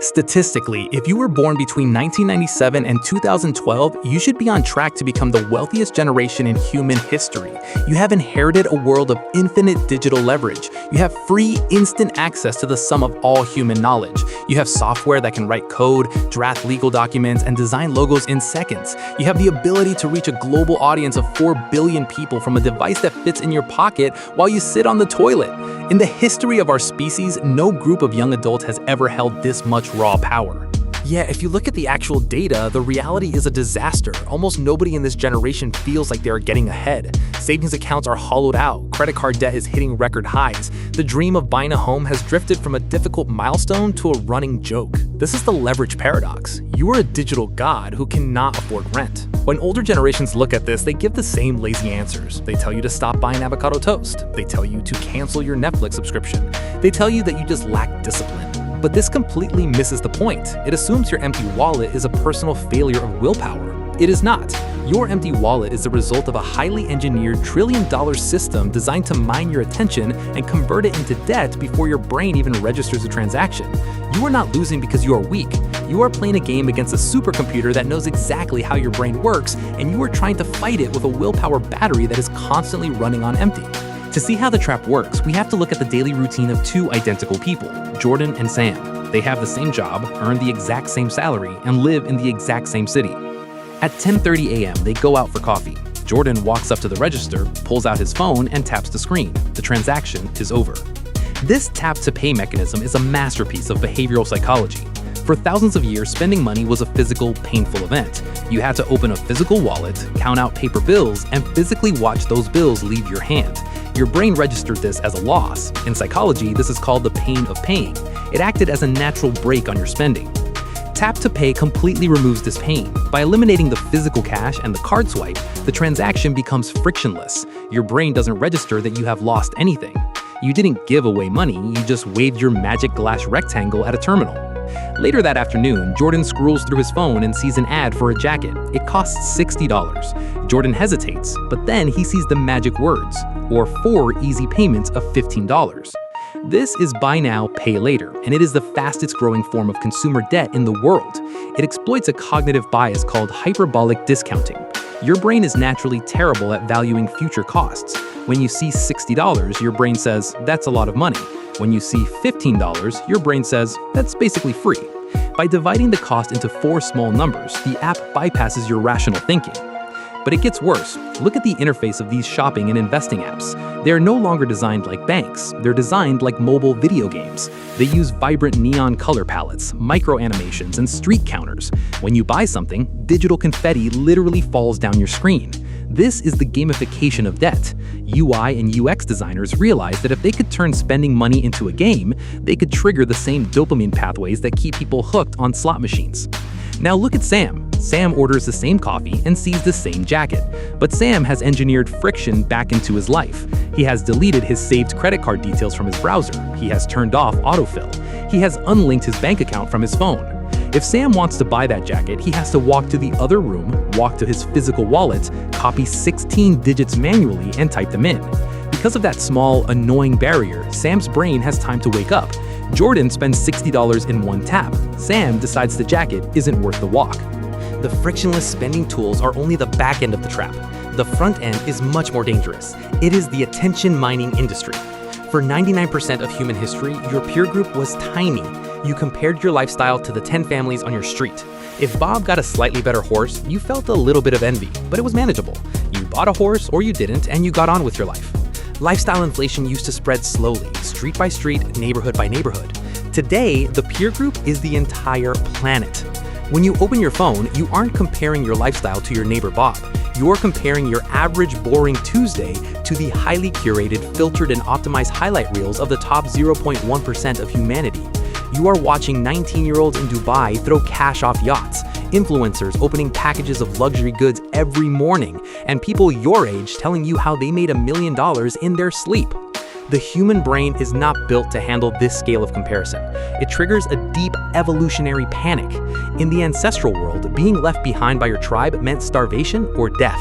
Statistically, if you were born between 1997 and 2012, you should be on track to become the wealthiest generation in human history. You have inherited a world of infinite digital leverage. You have free, instant access to the sum of all human knowledge. You have software that can write code, draft legal documents, and design logos in seconds. You have the ability to reach a global audience of 4 billion people from a device that fits in your pocket while you sit on the toilet. In the history of our species, no group of young adults has ever held this much raw power. Yeah, if you look at the actual data, the reality is a disaster. Almost nobody in this generation feels like they are getting ahead. Savings accounts are hollowed out, credit card debt is hitting record highs. The dream of buying a home has drifted from a difficult milestone to a running joke. This is the leverage paradox. You are a digital god who cannot afford rent. When older generations look at this, they give the same lazy answers. They tell you to stop buying avocado toast. They tell you to cancel your Netflix subscription. They tell you that you just lack discipline. But this completely misses the point. It assumes your empty wallet is a personal failure of willpower. It is not. Your empty wallet is the result of a highly engineered trillion-dollar system designed to mine your attention and convert it into debt before your brain even registers a transaction. You are not losing because you are weak. You are playing a game against a supercomputer that knows exactly how your brain works, and you are trying to fight it with a willpower battery that is constantly running on empty. To see how the trap works, we have to look at the daily routine of two identical people, Jordan and Sam. They have the same job, earn the exact same salary, and live in the exact same city. At 10:30 a.m., they go out for coffee. Jordan walks up to the register, pulls out his phone, and taps the screen. The transaction is over. This tap-to-pay mechanism is a masterpiece of behavioral psychology. For thousands of years, spending money was a physical, painful event. You had to open a physical wallet, count out paper bills, and physically watch those bills leave your hand. Your brain registered this as a loss. In psychology, this is called the pain of paying. It acted as a natural brake on your spending. Tap to Pay completely removes this pain. By eliminating the physical cash and the card swipe, the transaction becomes frictionless. Your brain doesn't register that you have lost anything. You didn't give away money, you just waved your magic glass rectangle at a terminal. Later that afternoon, Jordan scrolls through his phone and sees an ad for a jacket. It costs $60. Jordan hesitates, but then he sees the magic words, or 4 easy payments of $15. This is buy now, pay later, and it is the fastest growing form of consumer debt in the world. It exploits a cognitive bias called hyperbolic discounting. Your brain is naturally terrible at valuing future costs. When you see $60, your brain says, that's a lot of money. When you see $15, your brain says, that's basically free. By dividing the cost into 4 small numbers, the app bypasses your rational thinking. But it gets worse. Look at the interface of these shopping and investing apps. They are no longer designed like banks. They're designed like mobile video games. They use vibrant neon color palettes, micro animations, and street counters. When you buy something, digital confetti literally falls down your screen. This is the gamification of debt. UI and UX designers realized that if they could turn spending money into a game, they could trigger the same dopamine pathways that keep people hooked on slot machines. Now look at Sam. Sam orders the same coffee and sees the same jacket. But Sam has engineered friction back into his life. He has deleted his saved credit card details from his browser. He has turned off autofill. He has unlinked his bank account from his phone. If Sam wants to buy that jacket, he has to walk to the other room, walk to his physical wallet, copy 16 digits manually, and type them in. Because of that small, annoying barrier, Sam's brain has time to wake up. Jordan spends $60 in one tap. Sam decides the jacket isn't worth the walk. The frictionless spending tools are only the back end of the trap. The front end is much more dangerous. It is the attention mining industry. For 99% of human history, your peer group was tiny. You compared your lifestyle to the 10 families on your street. If Bob got a slightly better horse, you felt a little bit of envy, but it was manageable. You bought a horse or you didn't, and you got on with your life. Lifestyle inflation used to spread slowly, street by street, neighborhood by neighborhood. Today, the peer group is the entire planet. When you open your phone, you aren't comparing your lifestyle to your neighbor Bob. You're comparing your average boring Tuesday to the highly curated, filtered, and optimized highlight reels of the top 0.1% of humanity. You are watching 19-year-olds in Dubai throw cash off yachts, influencers opening packages of luxury goods every morning, and people your age telling you how they made $1 million in their sleep. The human brain is not built to handle this scale of comparison. It triggers a deep evolutionary panic. In the ancestral world, being left behind by your tribe meant starvation or death.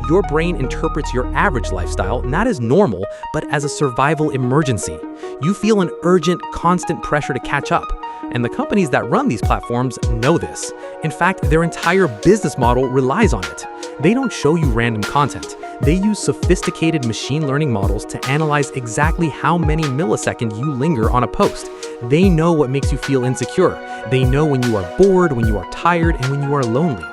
Your brain interprets your average lifestyle not as normal, but as a survival emergency. You feel an urgent, constant pressure to catch up. And the companies that run these platforms know this. In fact, their entire business model relies on it. They don't show you random content. They use sophisticated machine learning models to analyze exactly how many milliseconds you linger on a post. They know what makes you feel insecure. They know when you are bored, when you are tired, and when you are lonely.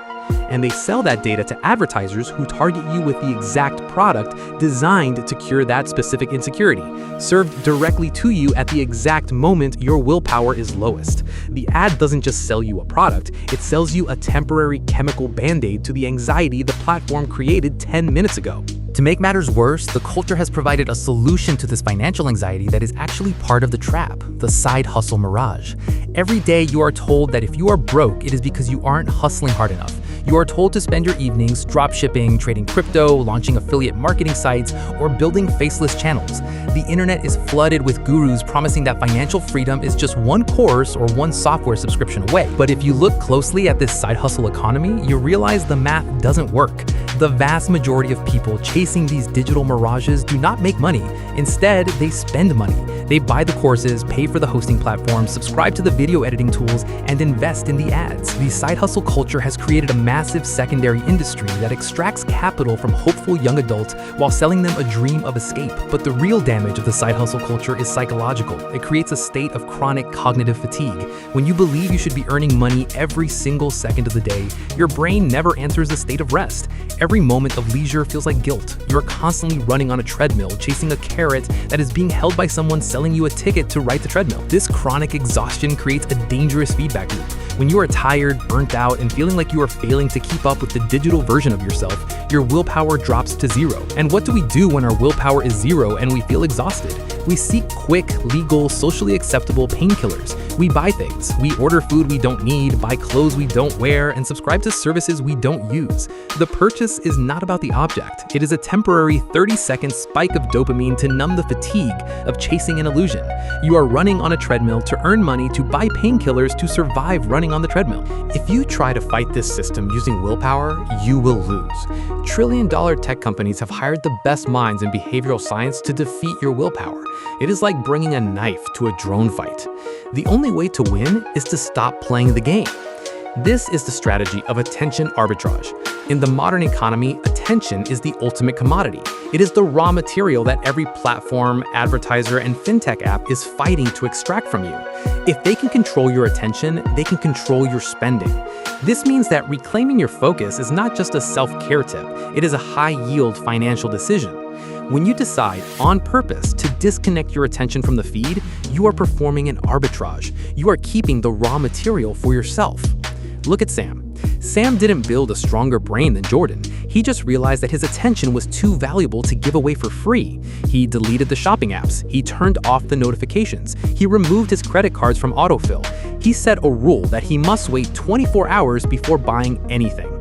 And they sell that data to advertisers who target you with the exact product designed to cure that specific insecurity, served directly to you at the exact moment your willpower is lowest. The ad doesn't just sell you a product, it sells you a temporary chemical band-aid to the anxiety the platform created 10 minutes ago. To make matters worse, the culture has provided a solution to this financial anxiety that is actually part of the trap, the side hustle mirage. Every day you are told that if you are broke, it is because you aren't hustling hard enough. You are told to spend your evenings dropshipping, trading crypto, launching affiliate marketing sites, or building faceless channels. The internet is flooded with gurus promising that financial freedom is just one course or one software subscription away. But if you look closely at this side hustle economy, you realize the math doesn't work. The vast majority of people chasing these digital mirages do not make money. Instead, they spend money. They buy the courses, pay for the hosting platforms, subscribe to the video editing tools, and invest in the ads. The side hustle culture has created a massive secondary industry that extracts capital from hopeful young adults while selling them a dream of escape. But the real damage of the side hustle culture is psychological. It creates a state of chronic cognitive fatigue. When you believe you should be earning money every single second of the day, your brain never enters a state of rest. Every moment of leisure feels like guilt. You're constantly running on a treadmill, chasing a carrot that is being held by someone selling you a ticket to ride the treadmill. This chronic exhaustion creates a dangerous feedback loop. When you are tired, burnt out, and feeling like you are failing to keep up with the digital version of yourself, your willpower drops to zero. And what do we do when our willpower is zero and we feel exhausted? We seek quick, legal, socially acceptable painkillers. We buy things. We order food we don't need, buy clothes we don't wear, and subscribe to services we don't use. The purchase is not about the object. It is a temporary 30-second spike of dopamine to numb the fatigue of chasing an illusion. You are running on a treadmill to earn money to buy painkillers to survive running on the treadmill. If you try to fight this system using willpower, you will lose. Trillion-dollar tech companies have hired the best minds in behavioral science to defeat your willpower. It is like bringing a knife to a drone fight. The only way to win is to stop playing the game. This is the strategy of attention arbitrage. In the modern economy, attention is the ultimate commodity. It is the raw material that every platform, advertiser, and fintech app is fighting to extract from you. If they can control your attention, they can control your spending. This means that reclaiming your focus is not just a self-care tip, it is a high-yield financial decision. When you decide, on purpose, to disconnect your attention from the feed, you are performing an arbitrage. You are keeping the raw material for yourself. Look at Sam. Sam didn't build a stronger brain than Jordan. He just realized that his attention was too valuable to give away for free. He deleted the shopping apps. He turned off the notifications. He removed his credit cards from autofill. He set a rule that he must wait 24 hours before buying anything.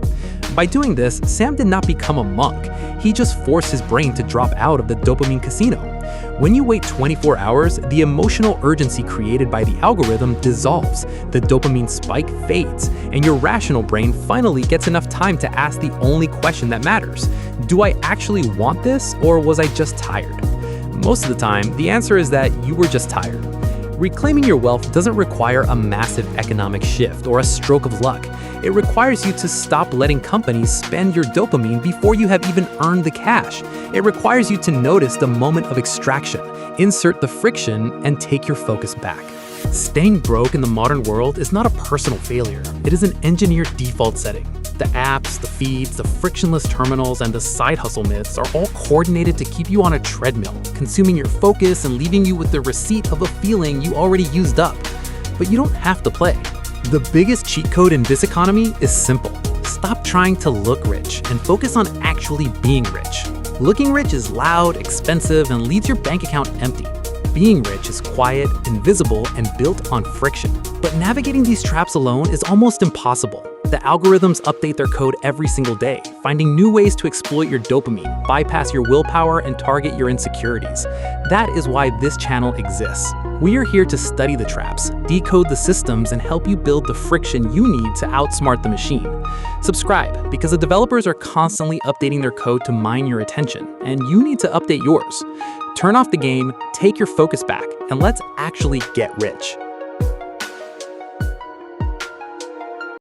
By doing this, Sam did not become a monk. He just forced his brain to drop out of the dopamine casino. When you wait 24 hours, the emotional urgency created by the algorithm dissolves, the dopamine spike fades, and your rational brain finally gets enough time to ask the only question that matters. Do I actually want this, or was I just tired? Most of the time, the answer is that you were just tired. Reclaiming your wealth doesn't require a massive economic shift or a stroke of luck. It requires you to stop letting companies spend your dopamine before you have even earned the cash. It requires you to notice the moment of extraction, insert the friction, and take your focus back. Staying broke in the modern world is not a personal failure. It is an engineered default setting. The apps, the feeds, the frictionless terminals, and the side hustle myths are all coordinated to keep you on a treadmill, consuming your focus and leaving you with the receipt of a feeling you already used up. But you don't have to play. The biggest cheat code in this economy is simple. Stop trying to look rich and focus on actually being rich. Looking rich is loud, expensive, and leaves your bank account empty. Being rich is quiet, invisible, and built on friction. But navigating these traps alone is almost impossible. The algorithms update their code every single day, finding new ways to exploit your dopamine, bypass your willpower, and target your insecurities. That is why this channel exists. We are here to study the traps, decode the systems, and help you build the friction you need to outsmart the machine. Subscribe, because the developers are constantly updating their code to mine your attention, and you need to update yours. Turn off the game, take your focus back, and let's actually get rich.